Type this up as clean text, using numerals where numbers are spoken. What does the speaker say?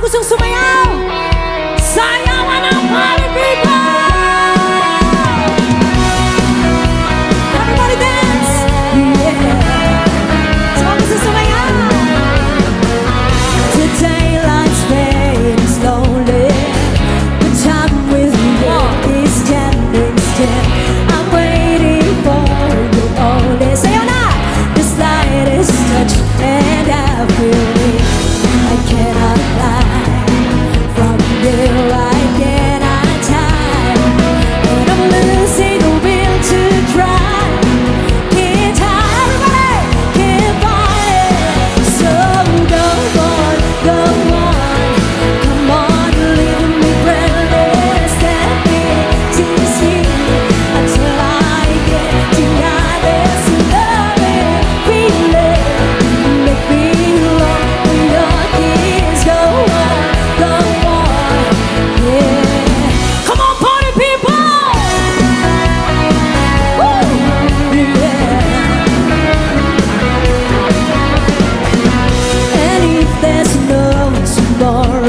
gustong sumayaw, sayawan ng party people! Everybody dance! Yeah! Sino gusto sumayaw? Today life's fading slowly, but time with you is standing still. I'm waiting for you only. Sayaw na! The slightest touch and I feel it. I cannot fly from you, I cannot hide, and I'm losing the will to try. Can't hide, everybody, can't fight it. So go on, come on, leave me breathless. Let me tease you until I get denied this loving feeling. Make me long for your kiss. Go on, yeah. Come on, party people! Woo! Yeah. And if there's no tomorrow,